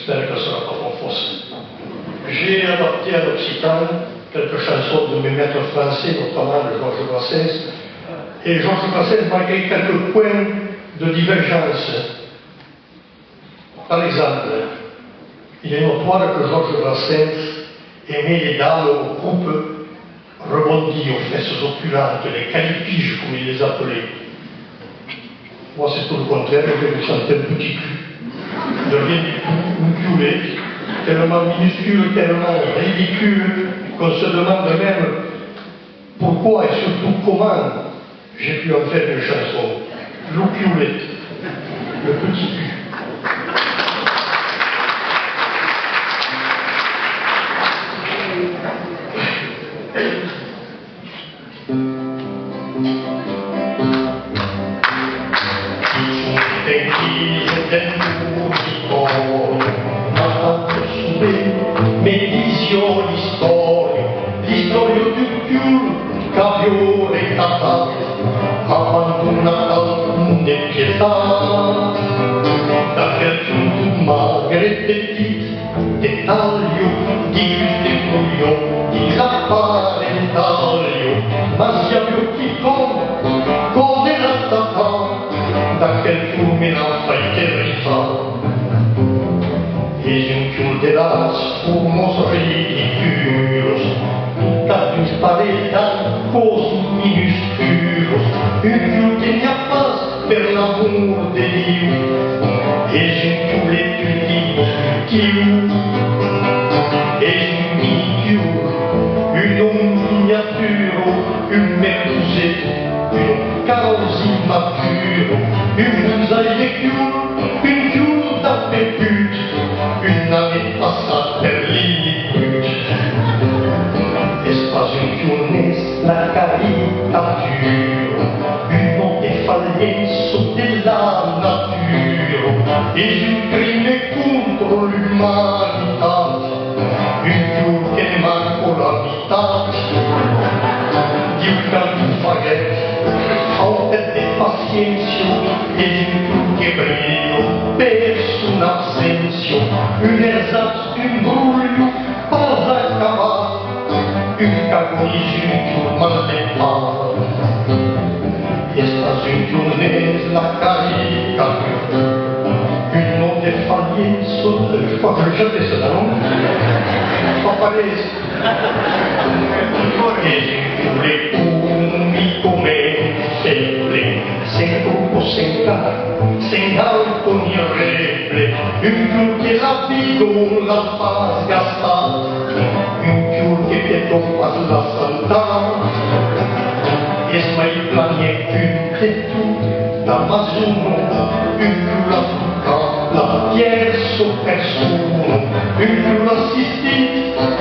j'espère que ce ne sera pas trop fausse. J'ai adapté à l'occitan quelques chansons de mes maîtres français, notamment de Georges Brassens. Et Georges Brassens, malgré quelques points de divergence. Par exemple, il est notoire que Georges Brassens aimait les dames aux coupes rebondies, aux fesses opulentes, les calipiges, comme il les appelait. Moi, c'est tout le contraire, je me sentais un petit cul, de rien du tout, une culée, tellement minuscule, tellement ridicule, qu'on se demande même pourquoi et surtout comment j'ai pu en faire une chanson. L'ouculette, le petit cul. L'istoria di più caviole cata abbandonata de pietà da quel più magre petit de taglio di queste coglioni di rapparentaglio ma sia gli occhi come la stata da quel fiume la faiterità es un fiul de las fumos ridiculos capius paretan cos minusculos un fiul que n'ha pas per l'amour de Dieu es un fiulet ultimo es un miniature une miniature une merlusette une carrosse immature une bousaille de fiul une fiul d'appétute une année passata per l'inipute espace une fiunes la caricature une defallenza della natura et un crime contro l'umanità un fiul che ne manco la metà di un canto faghetto falta de pacienza et un fiul che brilla per son absenzio un ersatz, un brullo pas acabat un cagonige, un fiul mal depart estas un fiunes la caricature une non defallenza je crois que je chantais ça, non? Pas pareil es un fiulet unico sempre sen trucco, sen caro sen alto ni reple un fiul che la vido la fa gastar un fiul che pieto pas la saltar es mai planie un de tout d'Amazono un fiul africa la tierzo persona un fiul assistit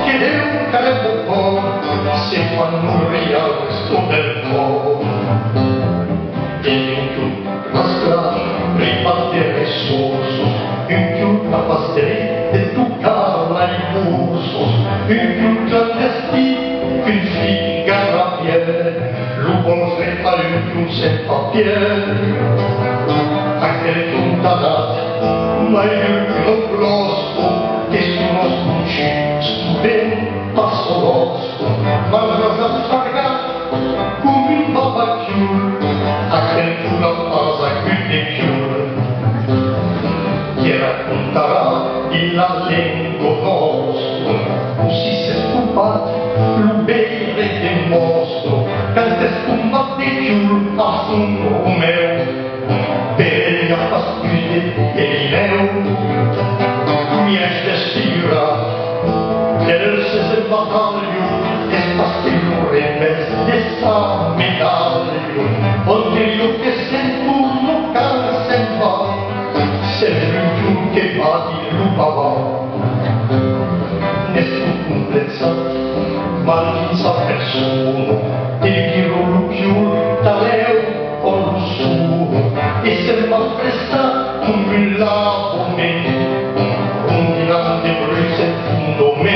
che Deu carebbe po se fanno rialzo del po es un fiul mastra ribattere sosos un fiul capaz de tocar la impulsos un fiul clandestin une fille garrapière l'ouvre pas un fiul sem papier aquel fiul danat mai un grosco che sono scucci stupendo passo l'osco ma la zafarga come un babacchiul aquel fiul la pasa de fiul che racconterà la lingua nostra così si è stupato l'ubere del mostro quand è stupato de fiul a son Romeo per gli affastidi e l'ineo mi è stira del se battaglio e spastillo rebels de sa medaglio onde io che sento non cansa va sempre un fiul che va di lupava nessun complezza ma sa persona e chi lo fiul taleo o lo suo e se va presta un lavo me un grande bruse fundo me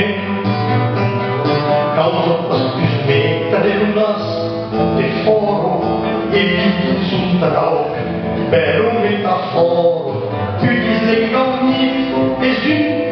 causa pas più smetta del nas de foro e più sul trauc per un metaforo più dislegami e giù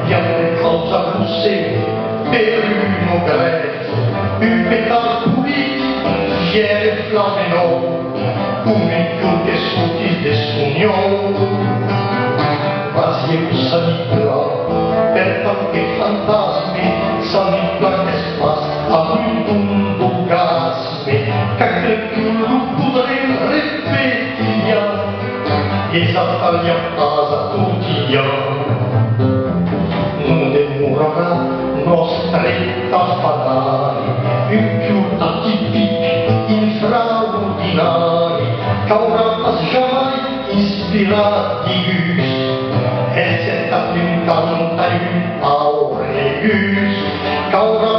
abbiamo causa busse per uno grezzo, un pétard pulito, fier e flammenò, come più tessuti de sogno. Quasi un sanipla, per tanti fantasmi, sanipla che spas, a un orgasmi, che più lo potrei ripetere, esatta gli appasa tutti gli non demorerà nostretta fatali, un più atipici, infraordinari, cauras jamais ispirati gusti, et c'est à une canta un aureus, cauras